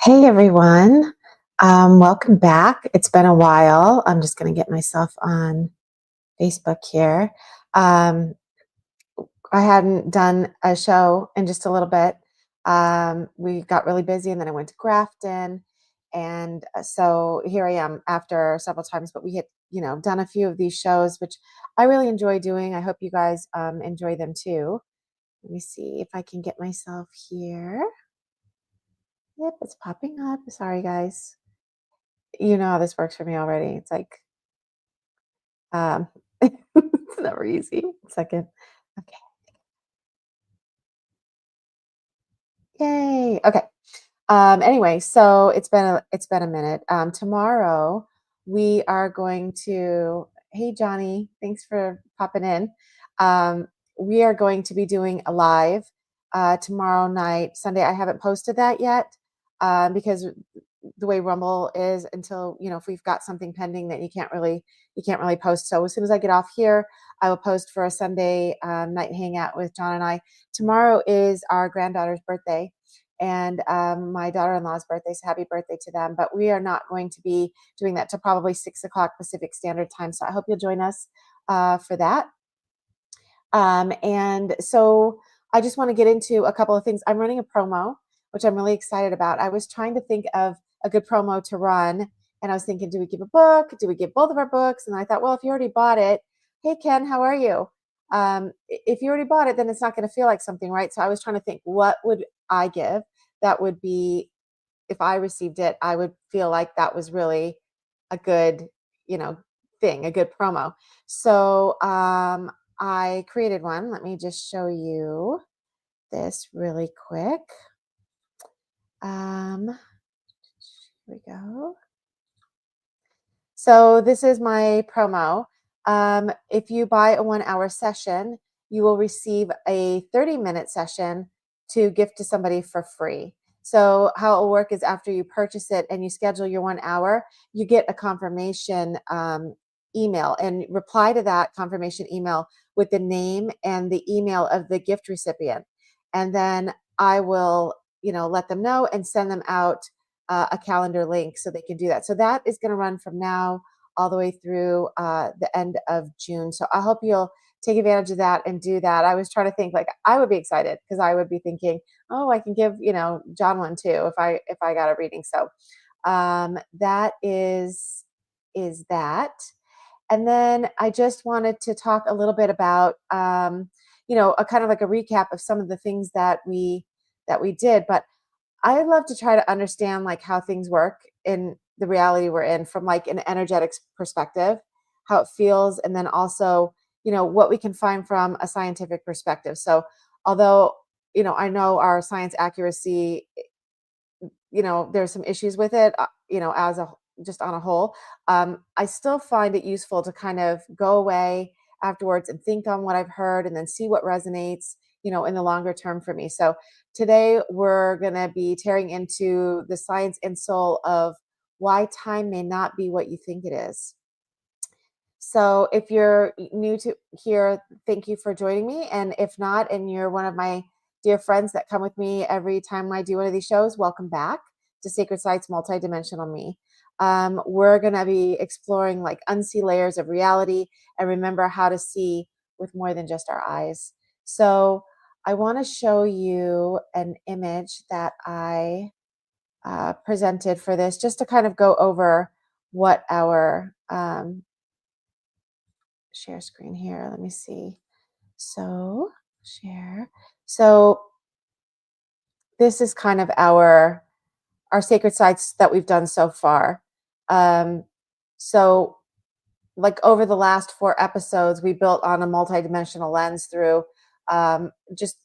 Hey everyone, welcome back. It's been a while. I'm just going to get myself on Facebook here. Um, I hadn't done a show in just a little bit. We got really busy and then I went to Grafton. And so here I am after several times, but we had, done a few of these shows, which I really enjoy doing. I hope you guys enjoy them too. Let me see if I can get myself here. Yep, it's popping up. Sorry, guys. You know how this works for me already. It's like, it's never easy. Second. Okay. Yay. Okay. Anyway, so it's been a minute. Tomorrow we are going to, hey Johnny, thanks for popping in. We are going to be doing a live tomorrow night, Sunday. I haven't posted that yet because the way Rumble is until, if we've got something pending that you can't really post. So as soon as I get off here, I will post for a Sunday night hangout with John and I. Tomorrow is our granddaughter's birthday and my daughter-in-law's birthday. So happy birthday to them. But we are not going to be doing that till probably 6 o'clock Pacific Standard Time. So I hope you'll join us for that. And so I just want to get into a couple of things. I'm running a promo, which I'm really excited about. I was trying to think of a good promo to run. And I was thinking, do we give a book? Do we give both of our books? And I thought, well, if you already bought it, hey, Ken, how are you? If you already bought it, then it's not going to feel like something, right? So I was trying to think, what would I give that would be, if I received it, I would feel like that was really a good, thing, a good promo. So I created one. Let me just show you this really quick. Here we go. So this is my promo. If you buy a 1 hour session, you will receive a 30-minute session to gift to somebody for free. So how it will work is after you purchase it and you schedule your 1 hour, you get a confirmation email and reply to that confirmation email with the name and the email of the gift recipient. And then I will, let them know and send them out a calendar link so they can do that. So that is going to run from now all the way through the end of June. So I hope you'll take advantage of that and do that. I was trying to think, like, I would be excited because I would be thinking, oh, I can give, John one too if I got a reading. So that is that. And then I just wanted to talk a little bit about a kind of like a recap of some of the things that we did. But I love to try to understand like how things work in the reality we're in from like an energetics perspective, how it feels, and then also, what we can find from a scientific perspective. So although, I know our science accuracy, there's some issues with it, as a just on a whole, I still find it useful to kind of go away afterwards and think on what I've heard and then see what resonates, in the longer term for me. So today we're going to be tearing into the science and soul of why time may not be what you think it is. So if you're new to here, thank you for joining me. And if not, and you're one of my dear friends that come with me every time I do one of these shows, welcome back to Sacred Sites Multidimensional Me. We're going to be exploring like unseen layers of reality and remember how to see with more than just our eyes. So I want to show you an image that I presented for this just to kind of go over what our share screen here. Let me see. So share. So this is kind of our sacred sites that we've done so far. So like over the last 4 episodes, we built on a multidimensional lens through just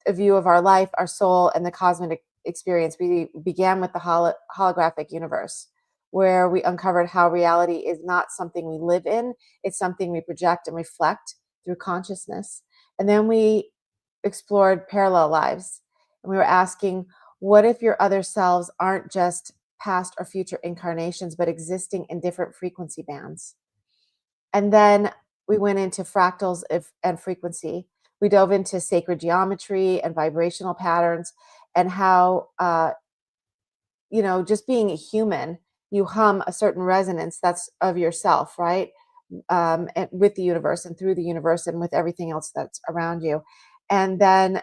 a view of our life, our soul, and the cosmic experience. We began with the holographic universe, where we uncovered how reality is not something we live in, it's something we project and reflect through consciousness. And then we explored parallel lives, and we were asking, what if your other selves aren't just past or future incarnations, but existing in different frequency bands? And then we went into fractals and frequency. We dove into sacred geometry and vibrational patterns and how just being a human, you hum a certain resonance that's of yourself, right? And with the universe and through the universe and with everything else that's around you. And then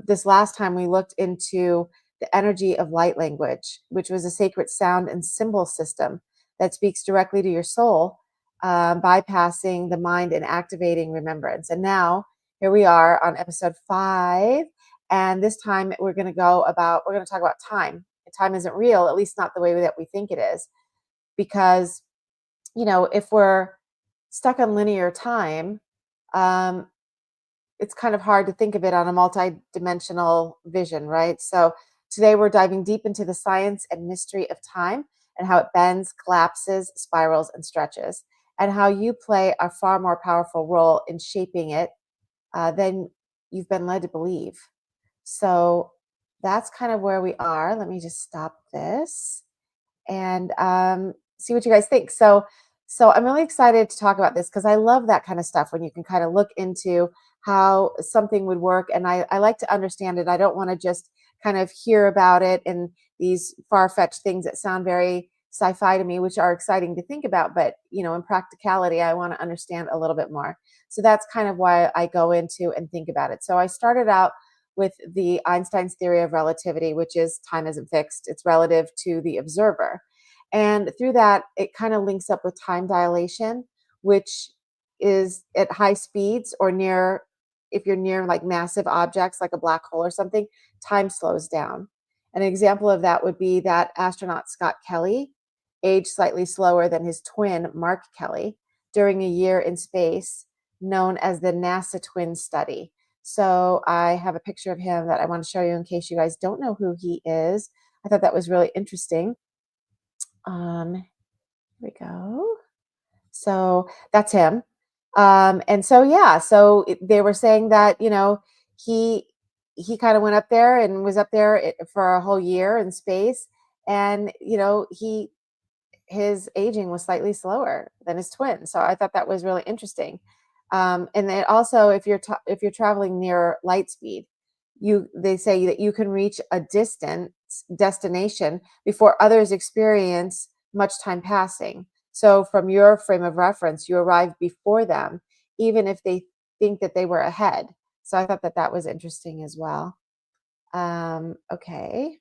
this last time we looked into the energy of light language, which was a sacred sound and symbol system that speaks directly to your soul, bypassing the mind and activating remembrance. And now here we are on episode 5. And this time we're going to talk about time. Time isn't real, at least not the way that we think it is. Because, if we're stuck on linear time, um, it's kind of hard to think of it on a multi-dimensional vision, right? So today we're diving deep into the science and mystery of time and how it bends, collapses, spirals, and stretches, and how you play a far more powerful role in shaping it than you've been led to believe. So that's kind of where we are. Let me just stop this and see what you guys think. So I'm really excited to talk about this because I love that kind of stuff when you can kind of look into how something would work. And I like to understand it. I don't want to just kind of hear about it and these far-fetched things that sound very sci-fi to me, which are exciting to think about. But, in practicality, I want to understand a little bit more. So that's kind of why I go into and think about it. So I started out with the Einstein's theory of relativity, which is time isn't fixed, it's relative to the observer. And through that, it kind of links up with time dilation, which is at high speeds or if you're near like massive objects like a black hole or something, time slows down. An example of that would be that astronaut Scott Kelly aged slightly slower than his twin, Mark Kelly, during a year in space, known as the NASA twin study. So I have a picture of him that I want to show you in case you guys don't know who he is. I thought that was really interesting. Here we go. So that's him. And so, yeah, so they were saying that, he kind of went up there and was up there for a whole year in space. And, his aging was slightly slower than his twin. So I thought that was really interesting. And then also, if you're traveling near light speed, they say that you can reach a distant destination before others experience much time passing. So from your frame of reference, you arrive before them, even if they think that they were ahead. So I thought that that was interesting as well. Okay.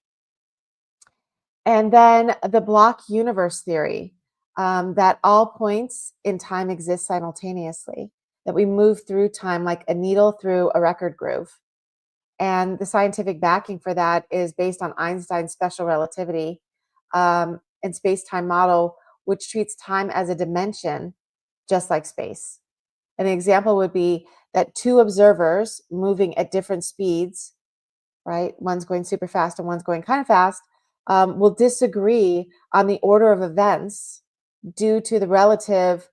And then the block universe theory, that all points in time exist simultaneously, that we move through time like a needle through a record groove. And the scientific backing for that is based on Einstein's special relativity and space-time model, which treats time as a dimension, just like space. An example would be that two observers moving at different speeds, right? One's going super fast and one's going kind of fast, will disagree on the order of events due to the relative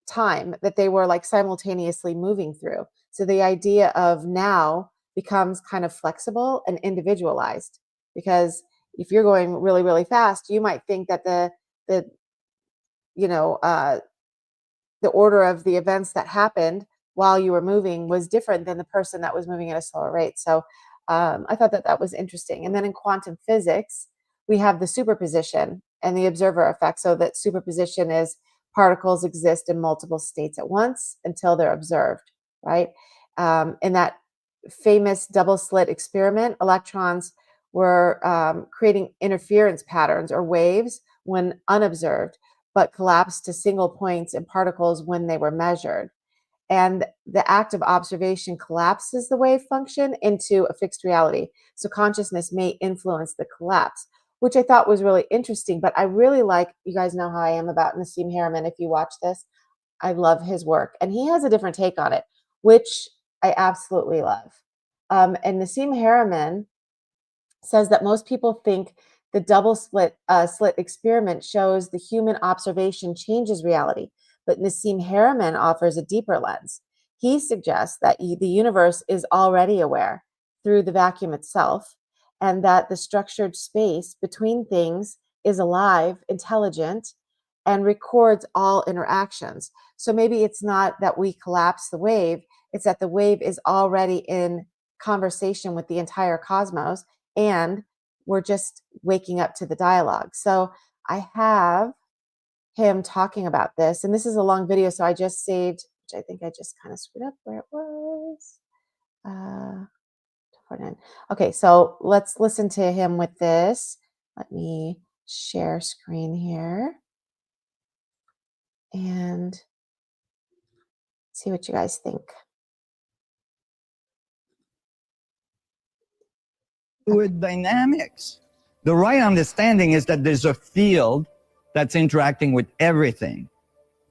time that they were like simultaneously moving through. So the idea of now becomes kind of flexible and individualized, because if you're going really, really fast, you might think that the you know the order of the events that happened while you were moving was different than the person that was moving at a slower rate. So I thought that that was interesting. And then in quantum physics, we have the superposition and the observer effect. So that superposition is particles exist in multiple states at once until they're observed, right? In that famous double slit experiment, electrons were creating interference patterns or waves when unobserved, but collapsed to single points in particles when they were measured. And the act of observation collapses the wave function into a fixed reality. So consciousness may influence the collapse, which I thought was really interesting. But I really like, you guys know how I am about Nassim Haramein. If you watch this, I love his work. And he has a different take on it, which I absolutely love. And Nassim Haramein says that most people think the double slit experiment shows the human observation changes reality, but Nassim Haramein offers a deeper lens. He suggests that the universe is already aware through the vacuum itself, and that the structured space between things is alive, intelligent, and records all interactions. So maybe it's not that we collapse the wave, it's that the wave is already in conversation with the entire cosmos and we're just waking up to the dialogue. So I have him talking about this, and this is a long video, so I just saved, which I think I just kind of screwed up where it was. Okay, so let's listen to him with this. Let me share screen here and see what you guys think. Fluid dynamics. The right understanding is that there's a field that's interacting with everything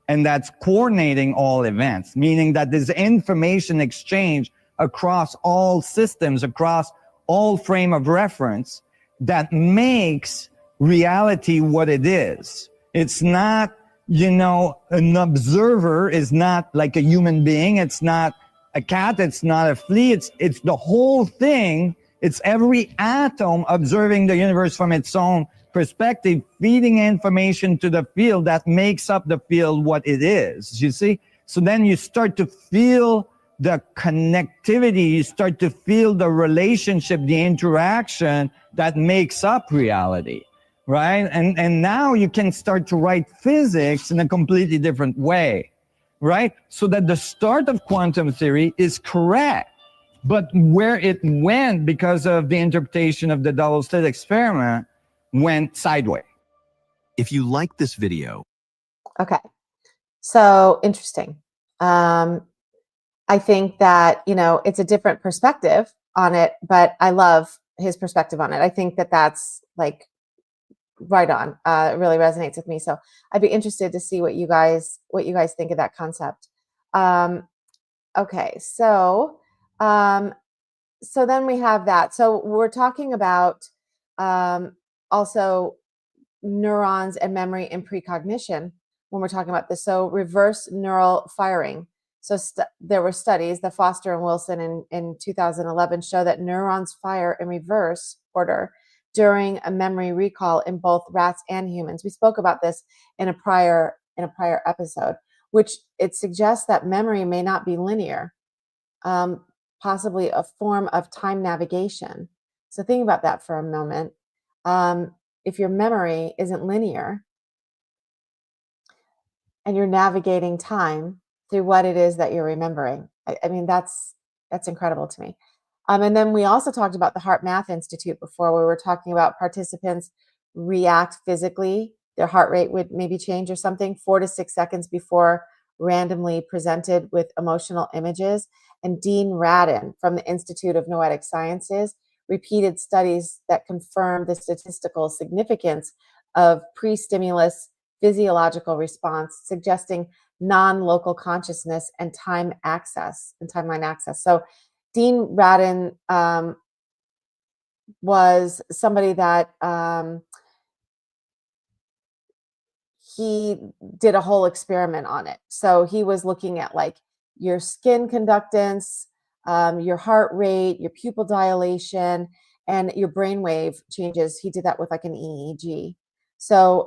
and that's coordinating all events, meaning that there's information exchange across all systems, across all frame of reference that makes reality what it is. It's not, an observer is not like a human being. It's not a cat. It's not a flea. It's the whole thing. It's every atom observing the universe from its own perspective, feeding information to the field that makes up the field what it is, you see? So then you start to feel the connectivity, you start to feel the relationship, the interaction that makes up reality, right? And now you can start to write physics in a completely different way, right? So that the start of quantum theory is correct. But where it went because of the interpretation of the double-slit experiment went sideways. If you like this video. Okay, so interesting. I think that, it's a different perspective on it, but I love his perspective on it. I think that that's like right on. It really resonates with me. So I'd be interested to see what you guys think of that concept. Okay, so then we have that. So we're talking about also neurons and memory and precognition when we're talking about this. So reverse neural firing. So there were studies, the Foster and Wilson in 2011 show that neurons fire in reverse order during a memory recall in both rats and humans. We spoke about this in a prior episode, which it suggests that memory may not be linear, possibly a form of time navigation. So think about that for a moment. If your memory isn't linear and you're navigating time through what it is that you're remembering, I mean, that's incredible to me. And then we also talked about the Heart Math Institute before. We were talking about participants react physically. Their heart rate would maybe change or something 4 to 6 seconds before randomly presented with emotional images. And Dean Radin from the Institute of Noetic Sciences repeated studies that confirm the statistical significance of pre-stimulus physiological response, suggesting non-local consciousness and timeline access. So Dean Radin was somebody that he did a whole experiment on it. So he was looking at like your skin conductance, your heart rate, your pupil dilation, and your brainwave changes. He did that with like an EEG. So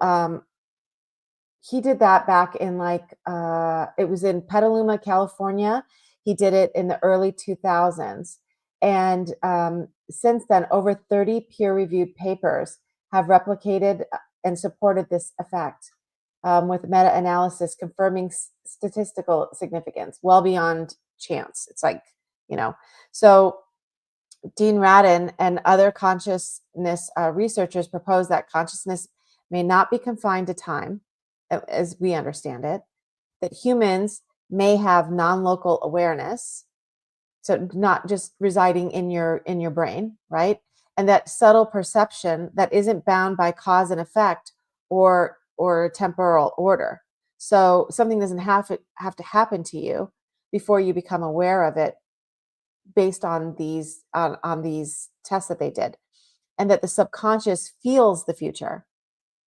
he did that back in it was in Petaluma, California. He did it in the early 2000s. And since then, over 30 peer-reviewed papers have replicated and supported this effect, with meta-analysis confirming statistical significance well beyond chance. It's like, so Dean Radin and other consciousness researchers propose that consciousness may not be confined to time, as we understand it, that humans may have non-local awareness, so not just residing in your brain, right? And that subtle perception that isn't bound by cause and effect or temporal order. So something doesn't have to happen to you before you become aware of it, based on these on these tests that they did, and that the subconscious feels the future.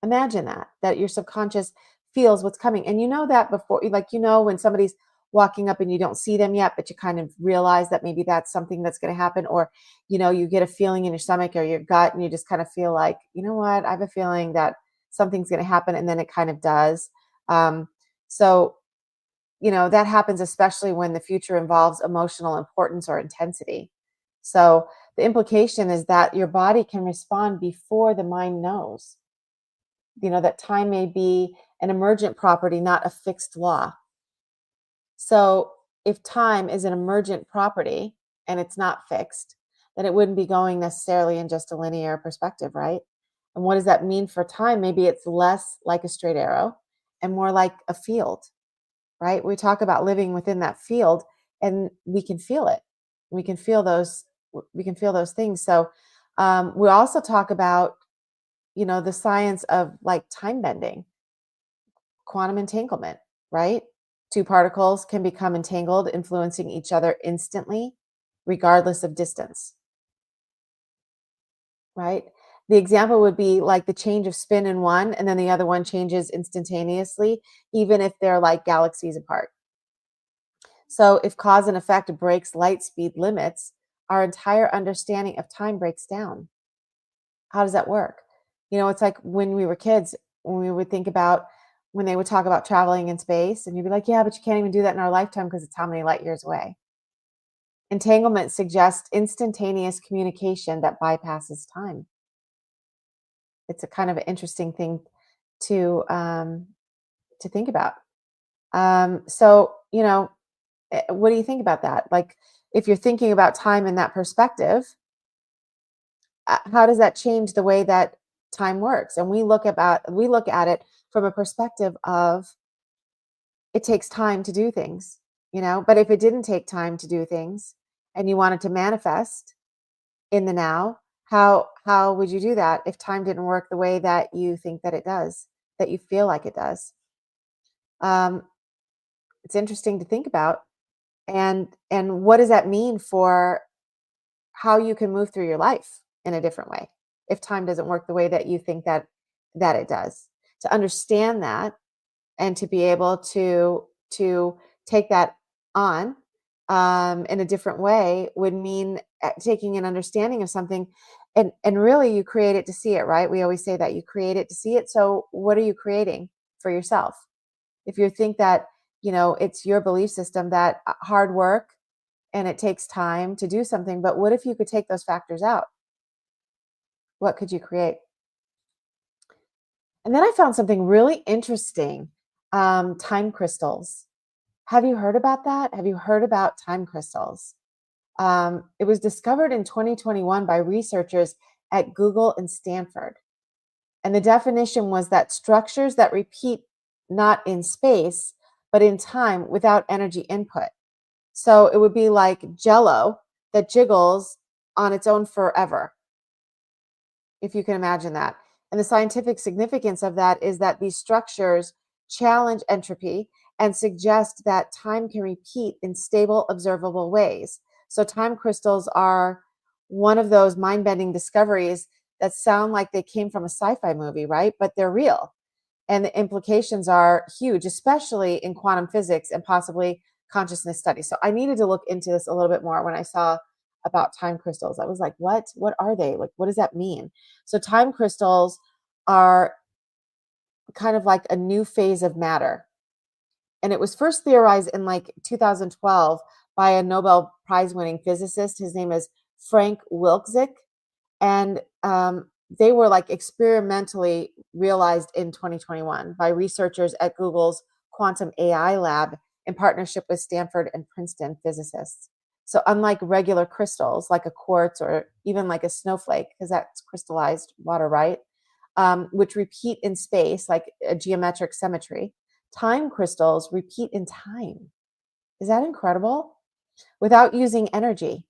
Imagine that your subconscious feels what's coming, and that before, like when somebody's walking up and you don't see them yet, but you kind of realize that maybe that's something that's going to happen, or you get a feeling in your stomach or your gut, and you just kind of feel like, what, I have a feeling that something's going to happen, and then it kind of does. So that happens especially when the future involves emotional importance or intensity. So the implication is that your body can respond before the mind knows. That time may be an emergent property, not a fixed law. So if time is an emergent property and it's not fixed, then it wouldn't be going necessarily in just a linear perspective, right? And what does that mean for time? Maybe it's less like a straight arrow and more like a field, right? We talk about living within that field, and we can feel it. We can feel those. We can feel those things. So we also talk about, the science of like time bending, quantum entanglement, right? Two particles can become entangled, influencing each other instantly, regardless of distance, right? The example would be like the change of spin in one, and then the other one changes instantaneously, even if they're like galaxies apart. So if cause and effect breaks light speed limits, our entire understanding of time breaks down. How does that work? It's like when we were kids, when we would think about when they would talk about traveling in space, and you'd be like, yeah, but you can't even do that in our lifetime because it's how many light years away. Entanglement suggests instantaneous communication that bypasses time. It's a kind of an interesting thing to think about. So, what do you think about that? Like, if you're thinking about time in that perspective, how does that change the way that time works? And we look at it from a perspective of it takes time to do things, but if it didn't take time to do things and you wanted to manifest in the now, how would you do that if time didn't work the way that you think that it does, that you feel like it does? It's interesting to think about. And what does that mean for how you can move through your life in a different way if time doesn't work the way that you think that it does? To understand that and to be able to take that on in a different way would mean taking an understanding of something, and really you create it to see it, right? We always say that you create it to see it. So what are you creating for yourself? If you think that it's your belief system that hard work and it takes time to do something, but what if you could take those factors out? What could you create? And then I found something really interesting. Time crystals. Have you heard about that? Have you heard about time crystals? It was discovered in 2021 by researchers at Google and Stanford. And the definition was that structures that repeat not in space, but in time without energy input. So it would be like Jello that jiggles on its own forever, if you can imagine that. And the scientific significance of that is that these structures challenge entropy and suggest that time can repeat in stable, observable ways. So time crystals are one of those mind-bending discoveries that sound like they came from a sci-fi movie, right? But they're real. And the implications are huge, especially in quantum physics and possibly consciousness studies. So I needed to look into this a little bit more when I saw about time crystals. I was like, what are they? Like, what does that mean? So time crystals are kind of like a new phase of matter. And it was first theorized in like 2012 by a Nobel Prize winning physicist. His name is Frank Wilczek. And they were like experimentally realized in 2021 by researchers at Google's Quantum AI Lab in partnership with Stanford and Princeton physicists. So unlike regular crystals, like a quartz or even like a snowflake, because that's crystallized water, right? Which repeat in space, like a geometric symmetry, time crystals repeat in time. Is that incredible? Without using energy.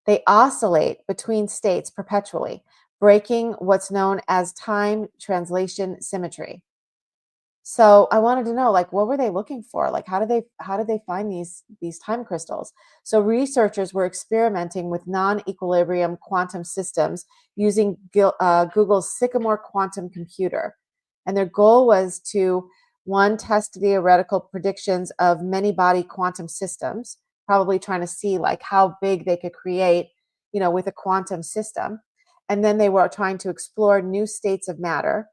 They oscillate between states perpetually, breaking what's known as time translation symmetry. So I wanted to know, like, what were they looking for? Like, how did they find these time crystals? So researchers were experimenting with non-equilibrium quantum systems using Google's Sycamore quantum computer, and their goal was to one, test theoretical predictions of many body quantum systems, probably trying to see like how big they could create, with a quantum system, and then they were trying to explore new states of matter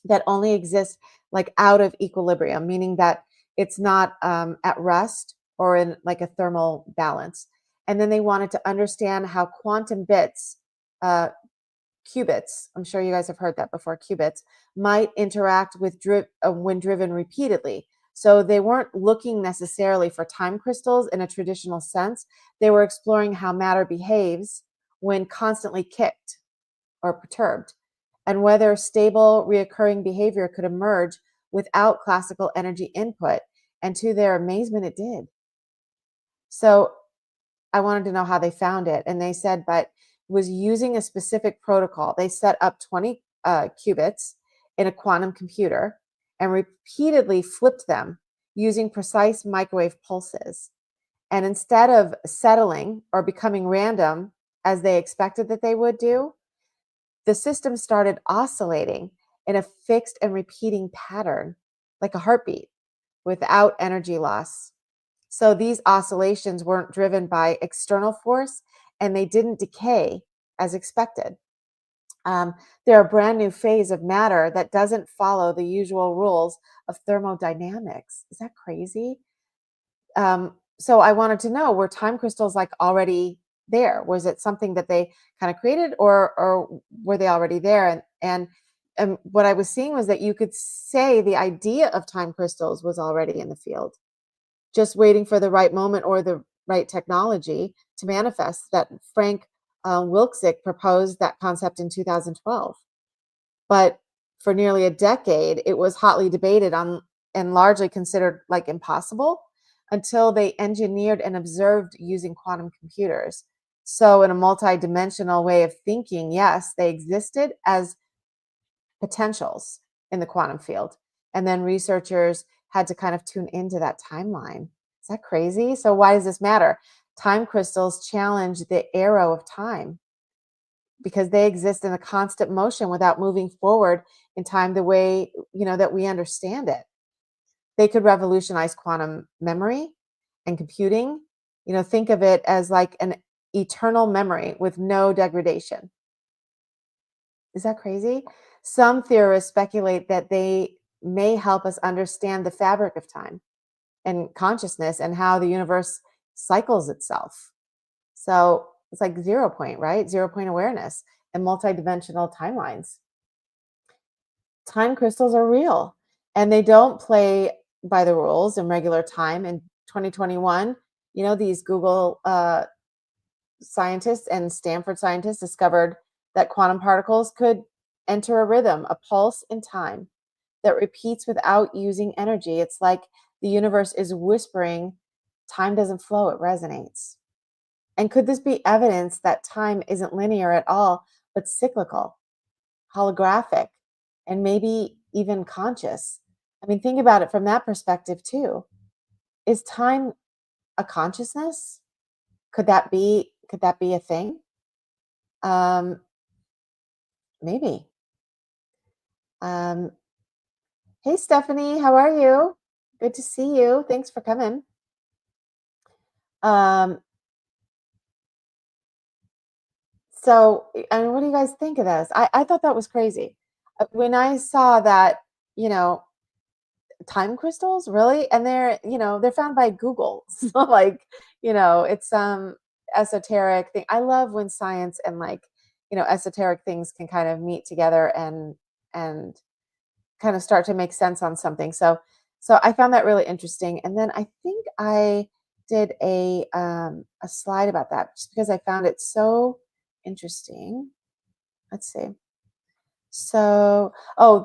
that only exist like out of equilibrium, meaning that it's not at rest or in like a thermal balance. And then they wanted to understand how quantum bits, qubits, I'm sure you guys have heard that before, qubits, might interact with when driven repeatedly. So they weren't looking necessarily for time crystals in a traditional sense. They were exploring how matter behaves when constantly kicked or perturbed, and whether stable, reoccurring behavior could emerge without classical energy input. And to their amazement, it did. So I wanted to know how they found it. And they said, but was using a specific protocol. They set up 20 qubits in a quantum computer and repeatedly flipped them using precise microwave pulses. And instead of settling or becoming random as they expected that they would do, the system started oscillating in a fixed and repeating pattern, like a heartbeat, without energy loss. So these oscillations weren't driven by external force, and they didn't decay as expected. They're a brand new phase of matter that doesn't follow the usual rules of thermodynamics. Is that crazy? So I wanted to know, were time crystals like already there? Was it something that they kind of created, or were they already there? And what I was seeing was that you could say the idea of time crystals was already in the field, just waiting for the right moment or the right technology to manifest. That Frank Wilczek proposed that concept in 2012. But for nearly a decade, it was hotly debated on and largely considered like impossible until they engineered and observed using quantum computers. So in a multidimensional way of thinking, yes, they existed as potentials in the quantum field. And then researchers had to kind of tune into that timeline. Is that crazy? So why does this matter? Time crystals challenge the arrow of time because they exist in a constant motion without moving forward in time the way, that we understand it. They could revolutionize quantum memory and computing. Think of it as like an eternal memory with no degradation. Is that crazy? Some theorists speculate that they may help us understand the fabric of time and consciousness and how the universe cycles itself. So it's like 0 point, right? 0 point awareness and multidimensional timelines. Time crystals are real and they don't play by the rules in regular time. In 2021, these Google scientists and Stanford scientists discovered that quantum particles could enter a rhythm, a pulse in time that repeats without using energy. It's like the universe is whispering, time doesn't flow, it resonates. And could this be evidence that time isn't linear at all, but cyclical, holographic, and maybe even conscious? I mean, think about it from that perspective too. Is time a consciousness? Could that be a thing? Maybe. Hey, Stephanie, how are you? Good to see you. Thanks for coming. So, and what do you guys think of this? I thought that was crazy. When I saw that, time crystals, really? And they're found by Google. So like, it's some esoteric thing. I love when science and like, esoteric things can kind of meet together and kind of start to make sense on something. So I found that really interesting. And then I think I did a slide about that just because I found it so interesting. Let's see. So,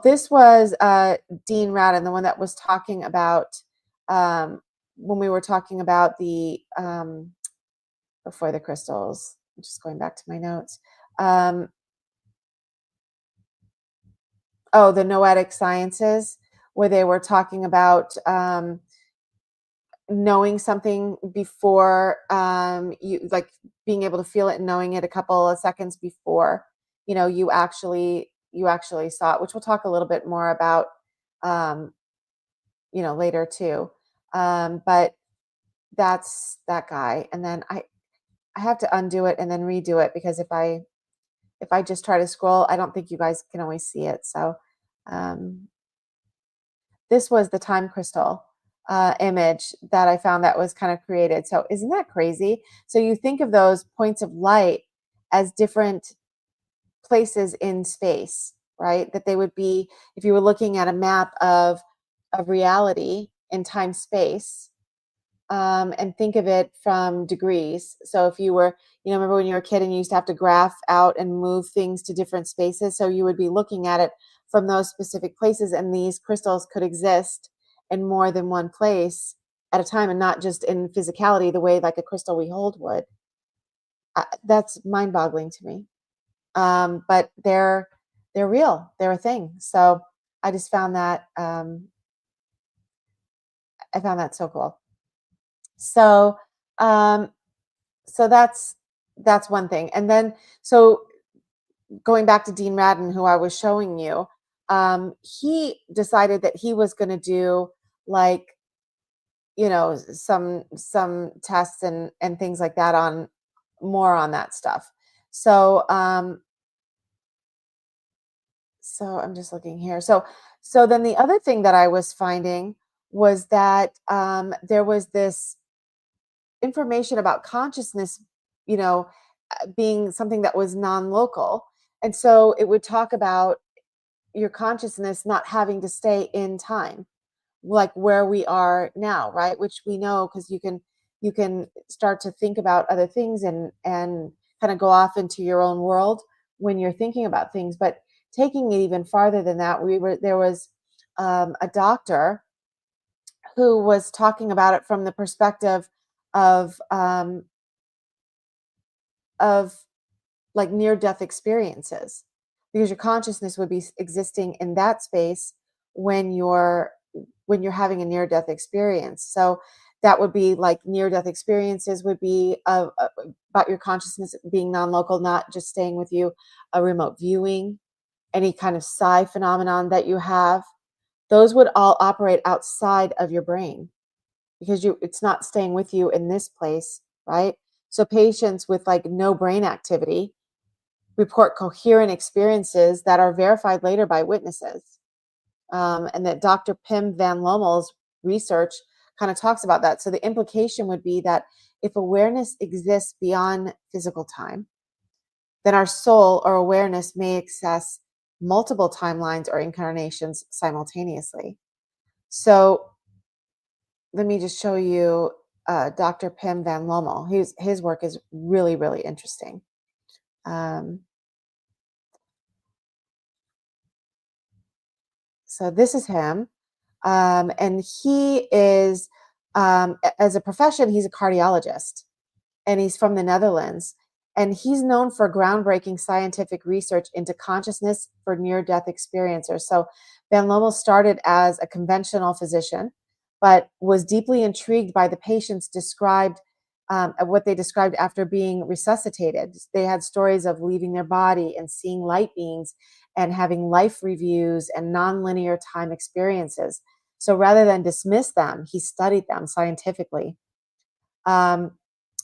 this was Dean Radin, the one that was talking about when we were talking about the before the crystals. I'm just going back to my notes. The noetic sciences, where they were talking about knowing something before you, like being able to feel it and knowing it a couple of seconds before you actually saw it, which we'll talk a little bit more about later too. But that's that guy. And then I have to undo it and then redo it because if I just try to scroll, I don't think you guys can always see it. So this was the time crystal. image that I found that was kind of created. So isn't that crazy? So you think of those points of light as different places in space, right? That they would be, if you were looking at a map of reality in time space, and think of it from degrees. So if you were, remember when you were a kid and you used to have to graph out and move things to different spaces? So you would be looking at it from those specific places, and these crystals could exist in more than one place at a time and not just in physicality the way like a crystal we hold would. That's mind-boggling to me. But they're real. They're a thing. So I just found that I found that so cool. So um, so that's one thing. And then so going back to Dean Radin, who I was showing you, he decided that he was going to do like some tests and things like that on more on that stuff. So so I'm just looking here. So then the other thing that I was finding was that there was this information about consciousness, being something that was non-local. And so it would talk about your consciousness not having to stay in time, like where we are now, right? Which we know because you can start to think about other things and kind of go off into your own world when you're thinking about things. But taking it even farther than that, there was a doctor who was talking about it from the perspective of of like near death experiences, because your consciousness would be existing in that space when you're having a near death experience. So that would be like near death experiences would be about your consciousness being non-local, not just staying with you, a remote viewing, any kind of psi phenomenon that you have. Those would all operate outside of your brain because it's not staying with you in this place, right? So patients with like no brain activity report coherent experiences that are verified later by witnesses. And that Dr. Pim van Lommel's research kind of talks about that. So the implication would be that if awareness exists beyond physical time, then our soul or awareness may access multiple timelines or incarnations simultaneously. So let me just show you Dr. Pim van Lommel. His work is really, really interesting. So this is him. And he is, as a profession, he's a cardiologist, and he's from the Netherlands. And he's known for groundbreaking scientific research into consciousness for near-death experiencers. So Van Lommel started as a conventional physician, but was deeply intrigued by the patients described, what they described after being resuscitated. They had stories of leaving their body and seeing light beings and having life reviews and nonlinear time experiences. So rather than dismiss them, he studied them scientifically.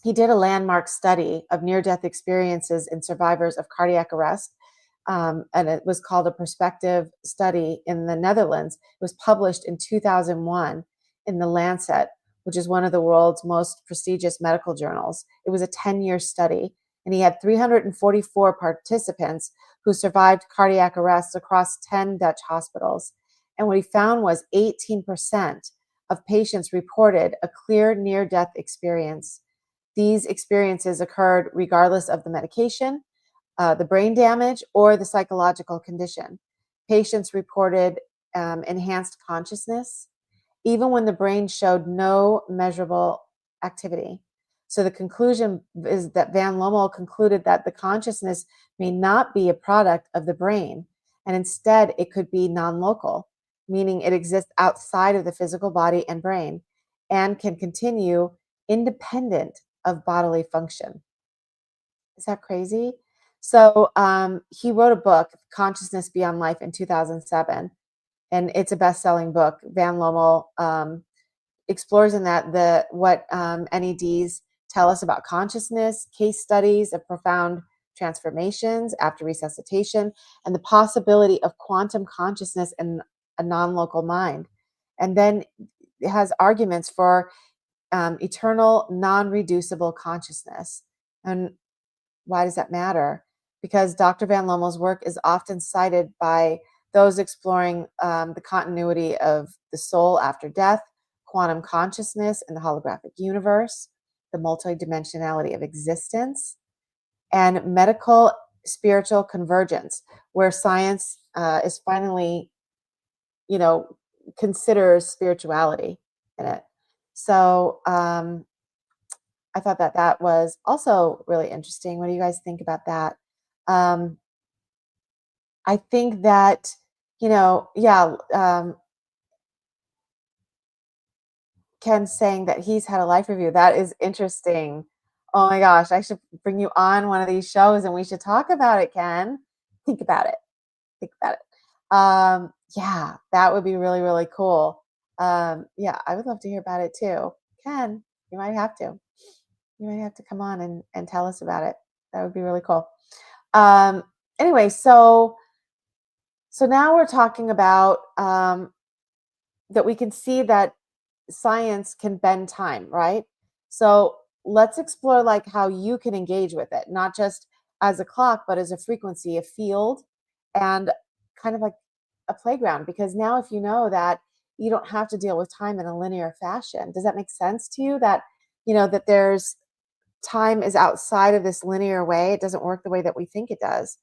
He did a landmark study of near-death experiences in survivors of cardiac arrest, and it was called a prospective study in the Netherlands. It was published in 2001 in The Lancet, which is one of the world's most prestigious medical journals. It was a 10-year study, and he had 344 participants who survived cardiac arrests across 10 Dutch hospitals. And what he found was 18% of patients reported a clear near-death experience. These experiences occurred regardless of the medication, the brain damage, or the psychological condition. Patients reported enhanced consciousness, even when the brain showed no measurable activity. So the conclusion is that Van Lommel concluded that the consciousness may not be a product of the brain, and instead it could be non-local, meaning it exists outside of the physical body and brain and can continue independent of bodily function. Is that crazy? So he wrote a book, Consciousness Beyond Life, in 2007, and it's a best-selling book. Van Lommel explores in that what NEDs tell us about consciousness, case studies of profound transformations after resuscitation, and the possibility of quantum consciousness in a non-local mind. And then has arguments for eternal, non-reducible consciousness. And why does that matter? Because Dr. Van Lommel's work is often cited by those exploring the continuity of the soul after death, quantum consciousness in the holographic universe, the multidimensionality of existence, and medical spiritual convergence, where science is finally, considers spirituality in it. So I thought that was also really interesting. What do you guys think about that? Um, I think that, yeah, Ken saying that he's had a life review. That is interesting. Oh my gosh, I should bring you on one of these shows and we should talk about it, Ken. Think about it. Think about it. Yeah, that would be really, really cool. Yeah, I would love to hear about it too. Ken, you might have to. You might have to come on and tell us about it. That would be really cool. Um, anyway, so now we're talking about that we can see that science can bend time, right? So let's explore like how you can engage with it, not just as a clock, but as a frequency, a field, and kind of like a playground. Because now, if you know that you don't have to deal with time in a linear fashion, does that make sense to you? That that there's time is outside of this linear way. It doesn't work the way that we think it does,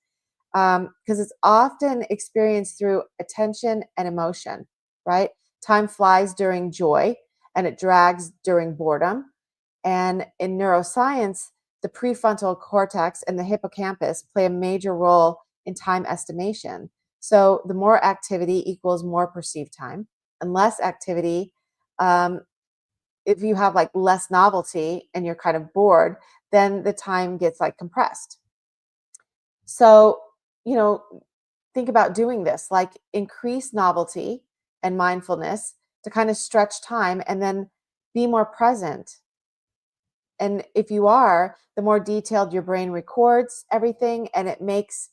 because it's often experienced through attention and emotion, right? Time flies during joy and it drags during boredom. And in neuroscience, the prefrontal cortex and the hippocampus play a major role in time estimation. So the more activity equals more perceived time, and less activity, if you have like less novelty and you're kind of bored, then the time gets like compressed. So, think about doing this, like increase novelty and mindfulness to kind of stretch time and then be more present. And if you are, the more detailed your brain records everything, and it makes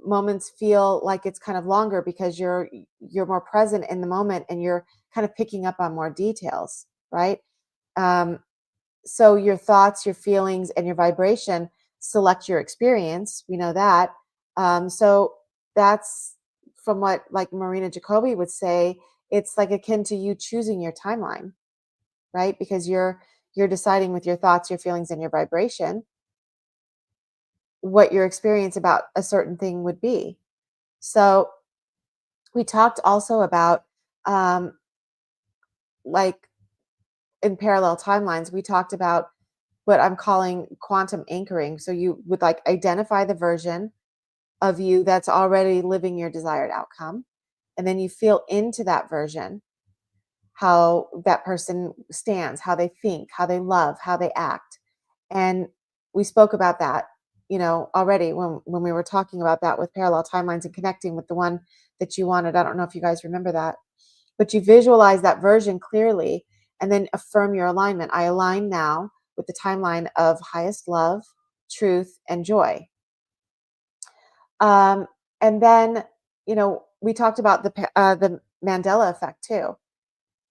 moments feel like it's kind of longer because you're more present in the moment and you're kind of picking up on more details, right? So your thoughts, your feelings, and your vibration select your experience. We know that. So that's from what like Marina Jacobi would say. It's like akin to you choosing your timeline, right? Because you're deciding with your thoughts, your feelings, and your vibration what your experience about a certain thing would be. So we talked also about like in parallel timelines. We talked about what I'm calling quantum anchoring. So you would like identify the version of you that's already living your desired outcome. And then you feel into that version, how that person stands, how they think, how they love, how they act. And we spoke about that, already when we were talking about that with parallel timelines and connecting with the one that you wanted. I don't know if you guys remember that, but you visualize that version clearly and then affirm your alignment. I align now with the timeline of highest love, truth, and joy. And then, we talked about the Mandela effect too.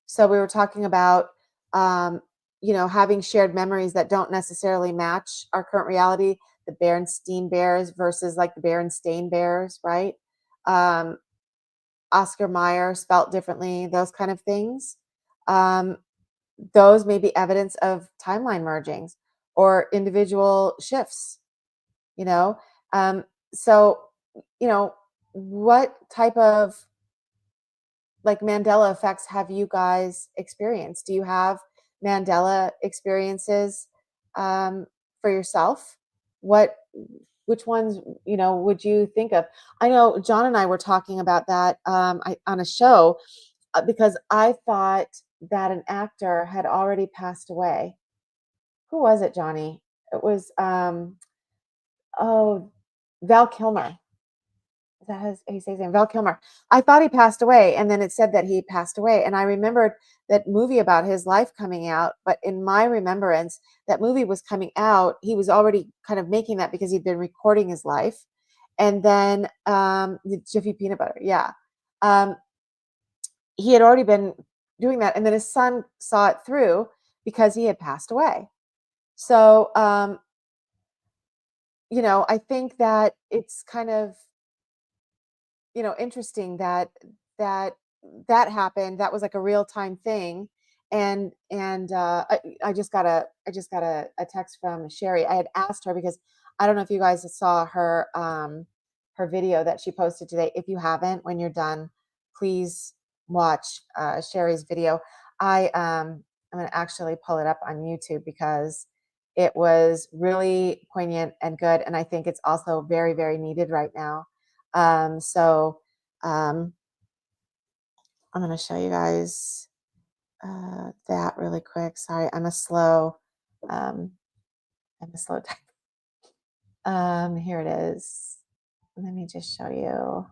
So we were talking about, having shared memories that don't necessarily match our current reality. The Berenstain Bears versus like the Berenstain Bears, right? Um, Oscar Mayer spelt differently, those kind of things. Um, those may be evidence of timeline mergings or individual shifts, you know. So, what type of like Mandela effects have you guys experienced? Do you have Mandela experiences for yourself? What, which ones, would you think of? I know John and I were talking about that on a show because I thought that an actor had already passed away. Who was it, Johnny? It was oh, Val Kilmer. Is that how he says his name? Val Kilmer. I thought he passed away, and then it said that he passed away. And I remembered that movie about his life coming out. But in my remembrance, that movie was coming out. He was already kind of making that because he'd been recording his life. And then the Jiffy Peanut Butter, yeah. He had already been doing that. And then his son saw it through because he had passed away. So, I think that it's kind of, interesting that that happened. That was like a real time thing. And I just got a text from Sherry. I had asked her because I don't know if you guys saw her video that she posted today. If you haven't, when you're done, please watch Sherry's video. I'm going to actually pull it up on YouTube because it was really poignant and good, and I think it's also very, very needed right now. So I'm going to show you guys that really quick. Sorry, um, I'm a slow type. Here it is. Let me just show you.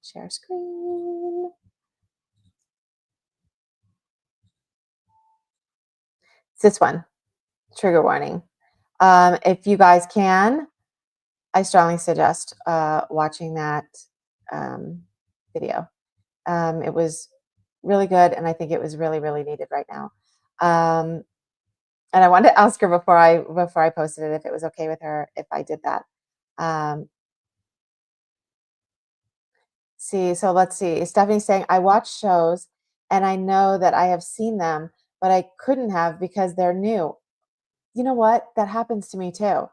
Share screen. It's this one. Trigger warning. If you guys can, I strongly suggest watching that video. It was really good, and I think it was really, really needed right now. And I wanted to ask her before I posted it if it was okay with her if I did that. So let's see. Stephanie's saying, I watch shows and I know that I have seen them, but I couldn't have because they're new. You know what? That happens to me too.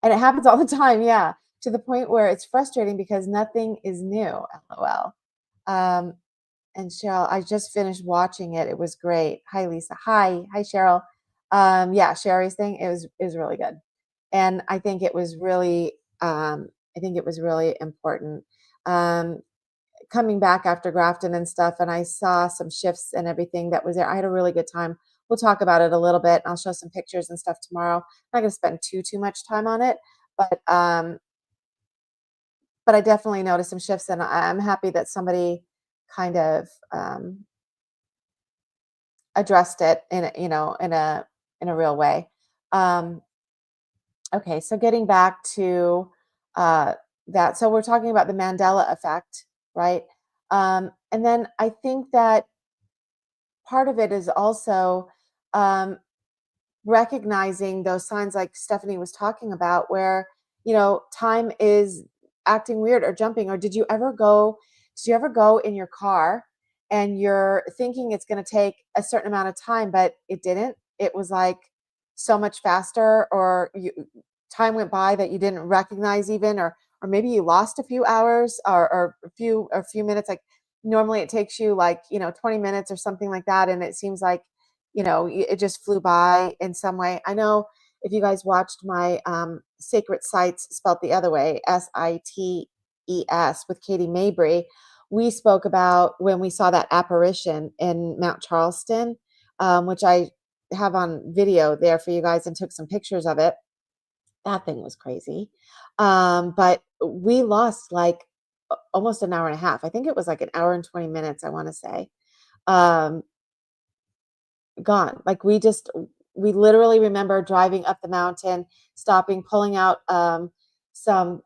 And it happens all the time, yeah, to the point where it's frustrating because nothing is new, LOL. And Cheryl, I just finished watching it. It was great. Hi, Lisa. Hi, Cheryl. Yeah, Sherry's thing is really good, and I think it was really important. Coming back after Grafton and stuff, and I saw some shifts and everything that was there. I had a really good time. We'll talk about it a little bit. And I'll show some pictures and stuff tomorrow. I'm not going to spend too much time on it, but I definitely noticed some shifts, and I'm happy that somebody kind of addressed it in a real way. Okay, so getting back to that, so we're talking about the Mandela effect, right? And then I think that part of it is also um, recognizing those signs like Stephanie was talking about where time is acting weird or jumping. Or did you ever go in your car and you're thinking it's going to take a certain amount of time but it didn't? It was like so much faster, or time went by that you didn't recognize even, or maybe you lost a few hours or a few minutes. Like normally it takes you like 20 minutes or something like that, and it seems like it just flew by in some way. I know if you guys watched my Sacred Sites spelled the other way, SITES, with Katie Mabry, we spoke about when we saw that apparition in Mount Charleston, which I have on video there for you guys and took some pictures of it. That thing was crazy. But we lost like almost an hour and a half. I think it was like an hour and 20 minutes, I want to say. Um, Gone. Like we literally remember driving up the mountain, stopping, pulling out some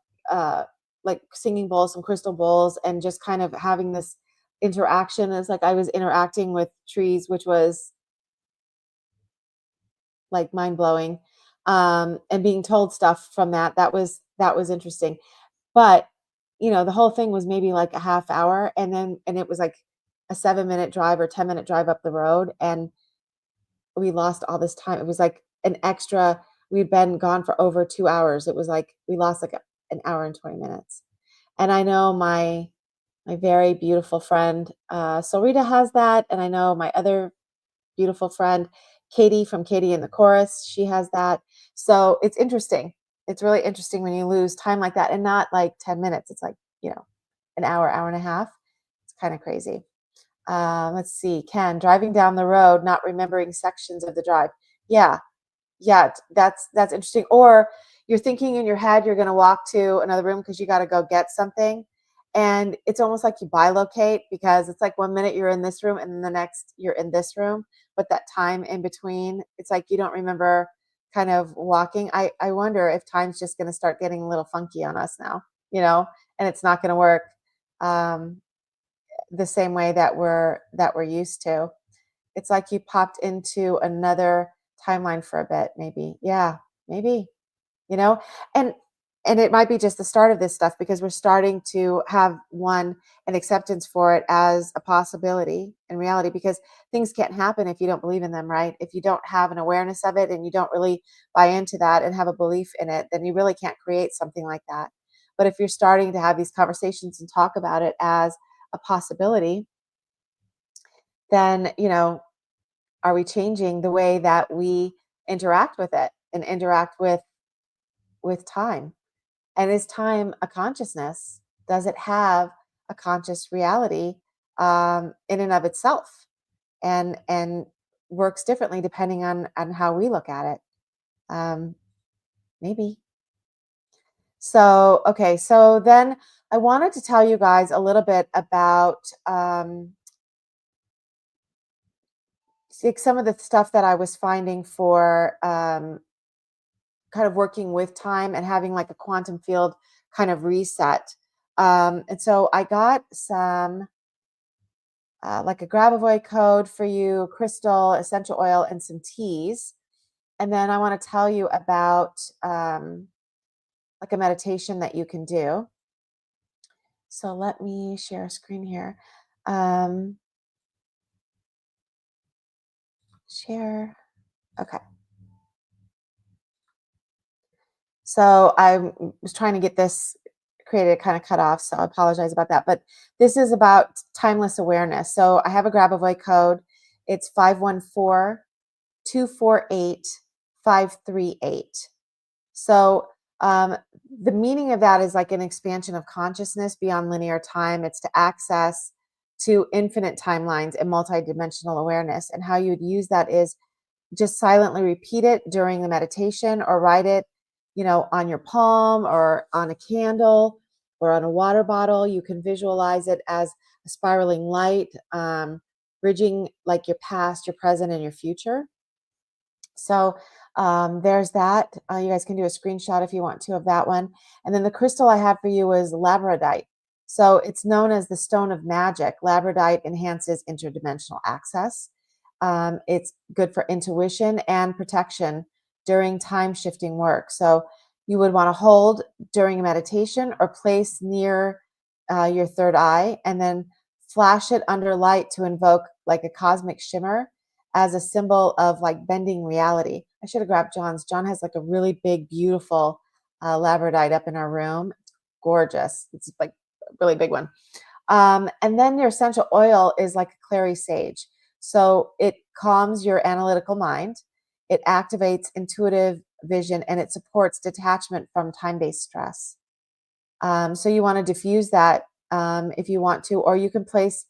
like singing bowls, some crystal bowls, and just kind of having this interaction. It's like I was interacting with trees, which was like mind blowing. And being told stuff from that was interesting. But the whole thing was maybe like a half hour, and it was like a 7-minute drive or 10-minute drive up the road, and we lost all this time. It was like an extra, we'd been gone for over 2 hours. It was like we lost like an hour and 20 minutes. And I know my very beautiful friend, Sorita, has that. And I know my other beautiful friend, Katie from Katie in the Chorus, she has that. So it's interesting. It's really interesting when you lose time like that, and not like 10 minutes. It's like, an hour and a half. It's kind of crazy. Let's see. Ken, driving down the road, not remembering sections of the drive. Yeah, yeah, that's interesting. Or you're thinking in your head you're going to walk to another room because you got to go get something, and it's almost like you bilocate, because it's like 1 minute you're in this room and then the next you're in this room, but that time in between, it's like you don't remember kind of walking. I wonder if time's just going to start getting a little funky on us now, and it's not going to work. The same way that we're used to. It's like you popped into another timeline for a bit, maybe. Yeah, maybe, you know, and it might be just the start of this stuff, because we're starting to have an acceptance for it as a possibility in reality, because things can't happen if you don't believe in them, right? If you don't have an awareness of it and you don't really buy into that and have a belief in it, then you really can't create something like that. But if you're starting to have these conversations and talk about it as a possibility, then, are we changing the way that we interact with it and interact with time? And is time a consciousness? Does it have a conscious reality in and of itself, and works differently depending on how we look at it? Maybe. So, okay, so then I wanted to tell you guys a little bit about some of the stuff that I was finding for kind of working with time and having like a quantum field kind of reset. And so I got some like a Grabavoy code for you, crystal, essential oil, and some teas. And then I want to tell you about like a meditation that you can do. So let me share a screen here. Share. Okay. So I was trying to get this created, kind of cut off, so I apologize about that. But this is about timeless awareness. So I have a Grabavoy code. It's 514-248-538. So the meaning of that is like an expansion of consciousness beyond linear time. It's to access to infinite timelines and multidimensional awareness. And how you would use that is just silently repeat it during the meditation, or write it, on your palm or on a candle or on a water bottle. You can visualize it as a spiraling light, bridging like your past, your present, and your future. So there's that. You guys can do a screenshot if you want to of that one. And then the crystal I have for you is labradorite. So it's known as the stone of magic. Labradorite enhances interdimensional access. It's good for intuition and protection during time shifting work. So you would want to hold during a meditation or place near your third eye, and then flash it under light to invoke like a cosmic shimmer as a symbol of like bending reality. I should have grabbed John's. John has like a really big, beautiful labradorite up in our room. It's gorgeous. It's like a really big one. And then your essential oil is like a clary sage. So it calms your analytical mind, it activates intuitive vision, and it supports detachment from time-based stress. So you want to diffuse that if you want to, or you can place,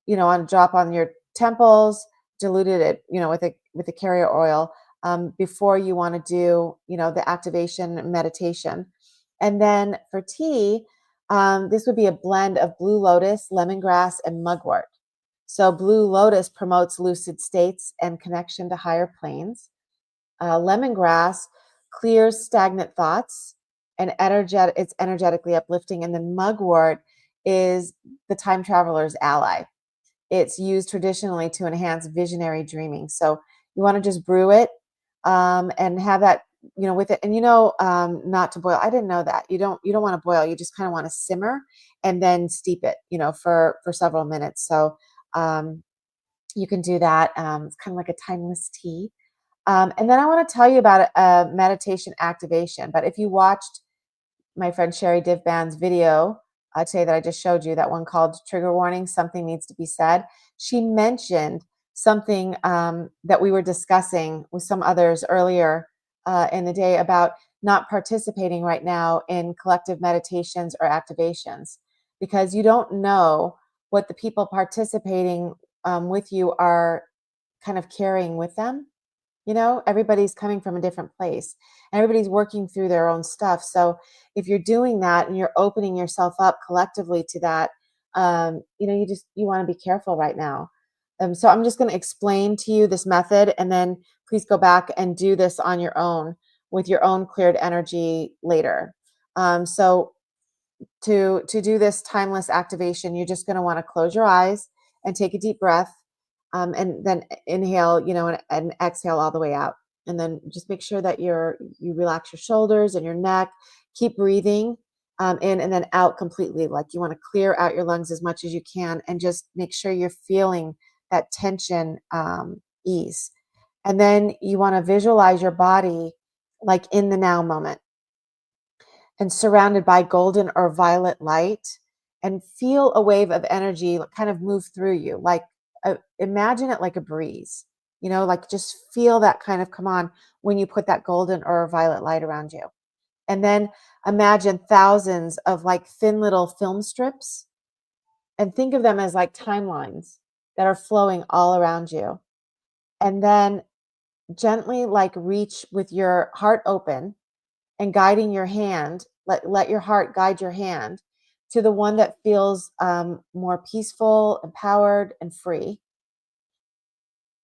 on drop on your temples, diluted it, with a carrier oil before you want to do, the activation meditation. And then for tea, this would be a blend of blue lotus, lemongrass, and mugwort. So blue lotus promotes lucid states and connection to higher planes. Lemongrass clears stagnant thoughts and it's energetically uplifting. And then mugwort is the time traveler's ally. It's used traditionally to enhance visionary dreaming. So you want to just brew it and have that, with it. And not to boil. I didn't know that. You don't want to boil. You just kind of want to simmer and then steep it, for several minutes. So you can do that. It's kind of like a timeless tea. And then I want to tell you about a meditation activation. But if you watched my friend Sherry Divban's video today that I just showed you, that one called Trigger Warning, Something Needs to Be Said, she mentioned something that we were discussing with some others earlier in the day about not participating right now in collective meditations or activations, because you don't know what the people participating with you are kind of carrying with them. Everybody's coming from a different place and everybody's working through their own stuff. So if you're doing that and you're opening yourself up collectively to that, you want to be careful right now. So I'm just going to explain to you this method, and then please go back and do this on your own with your own cleared energy later. So to do this timeless activation, you're just going to want to close your eyes and take a deep breath. and then inhale, and exhale all the way out. And then just make sure that you relax your shoulders and your neck. Keep breathing in and then out completely. Like you want to clear out your lungs as much as you can, and just make sure you're feeling that tension ease. And then you want to visualize your body like in the now moment and surrounded by golden or violet light, and feel a wave of energy kind of move through you. Like imagine it like a breeze, like just feel that kind of come on when you put that golden or violet light around you. And then imagine thousands of like thin little film strips, and think of them as like timelines that are flowing all around you. And then gently like reach with your heart open and guiding your hand, let your heart guide your hand to the one that feels more peaceful, empowered, and free.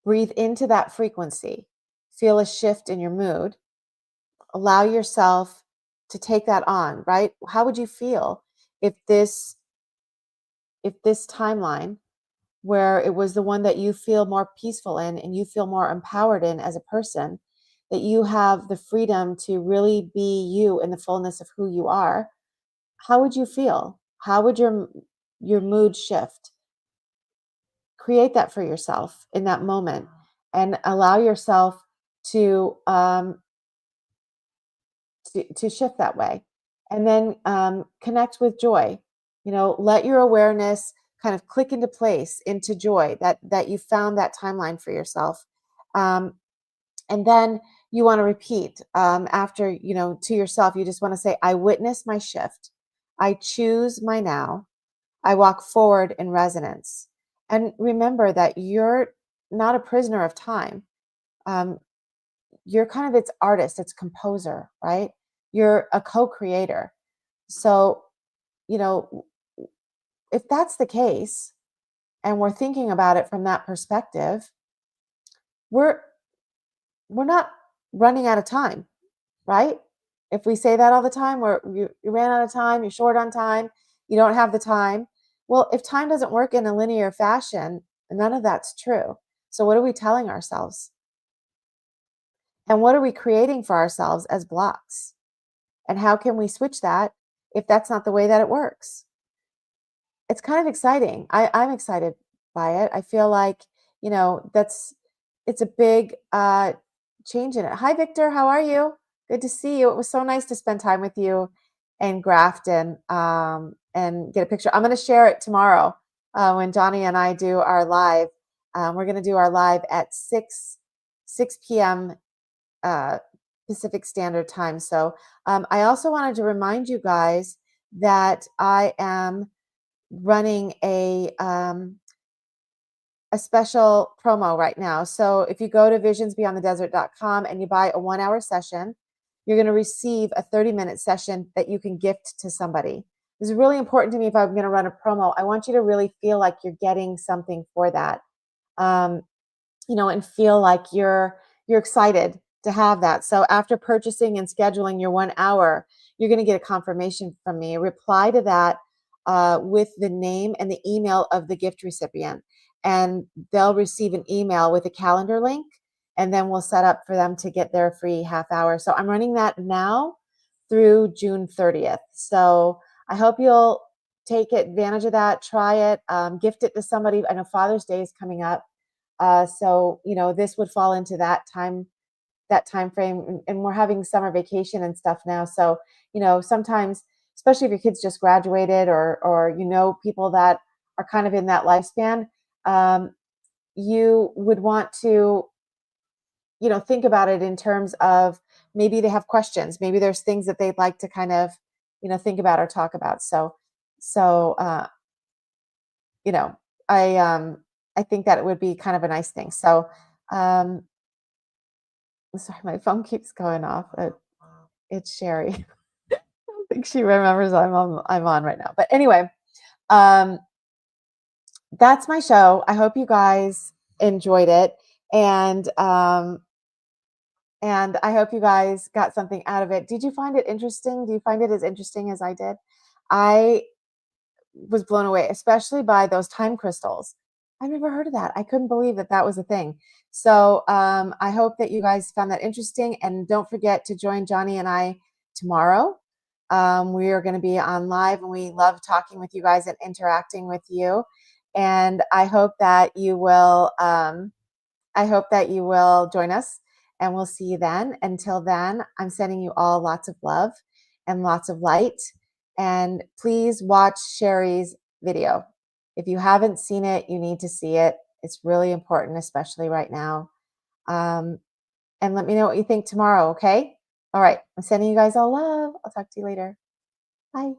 Breathe into that frequency. Feel a shift in your mood. Allow yourself to take that on, right? How would you feel if this timeline, where it was the one that you feel more peaceful in and you feel more empowered in as a person, that you have the freedom to really be you in the fullness of who you are, how would you feel? How would your mood shift? Create that for yourself in that moment, and allow yourself to shift that way. And then connect with joy. Let your awareness kind of click into place into joy that you found that timeline for yourself. And then you want to repeat after, to yourself, you just want to say, I witness my shift. I choose my now. I walk forward in resonance. And remember that you're not a prisoner of time. You're kind of its artist, its composer, right? You're a co-creator. So, if that's the case, and we're thinking about it from that perspective, we're not running out of time, right? If we say that all the time, you ran out of time, you're short on time, you don't have the time. Well, if time doesn't work in a linear fashion, none of that's true. So what are we telling ourselves? And what are we creating for ourselves as blocks? And how can we switch that if that's not the way that it works? It's kind of exciting. I'm excited by it. I feel like, it's a big change in it. Hi, Victor. How are you? Good to see you. It was so nice to spend time with you in Grafton and get a picture. I'm going to share it tomorrow when Johnny and I do our live. We're going to do our live at 6 p.m. Pacific Standard Time. So I also wanted to remind you guys that I am running a special promo right now. So if you go to visionsbeyondthedesert.com and you buy a 1-hour session, you're going to receive a 30-minute session that you can gift to somebody. This is really important to me. If I'm going to run a promo, I want you to really feel like you're getting something for that, and feel like you're excited to have that. So after purchasing and scheduling your 1 hour, you're going to get a confirmation from me. Reply to that with the name and the email of the gift recipient, and they'll receive an email with a calendar link, and then we'll set up for them to get their free half hour. So I'm running that now through June 30th. So I hope you'll take advantage of that, try it, gift it to somebody. I know Father's Day is coming up. So, this would fall into that time frame, and we're having summer vacation and stuff now. So, sometimes, especially if your kids just graduated or people that are kind of in that lifespan, you would want to, think about it in terms of maybe they have questions. Maybe there's things that they'd like to kind of, think about or talk about. So, I think that it would be kind of a nice thing. So, sorry, my phone keeps going off. It's Sherry. I don't think she remembers I'm on right now. But anyway, that's my show. I hope you guys enjoyed it, and I hope you guys got something out of it. Did you find it interesting? Do you find it as interesting as I did? I was blown away, especially by those time crystals. I've never heard of that. I couldn't believe that that was a thing. So I hope that you guys found that interesting. And don't forget to join Johnny and I tomorrow. We are going to be on live, and we love talking with you guys and interacting with you. And I hope that you will. I hope that you will join us, and we'll see you then. Until then, I'm sending you all lots of love and lots of light. And please watch Sherry's video. If you haven't seen it, you need to see it. It's really important, especially right now. And let me know what you think tomorrow, okay? All right. I'm sending you guys all love. I'll talk to you later. Bye.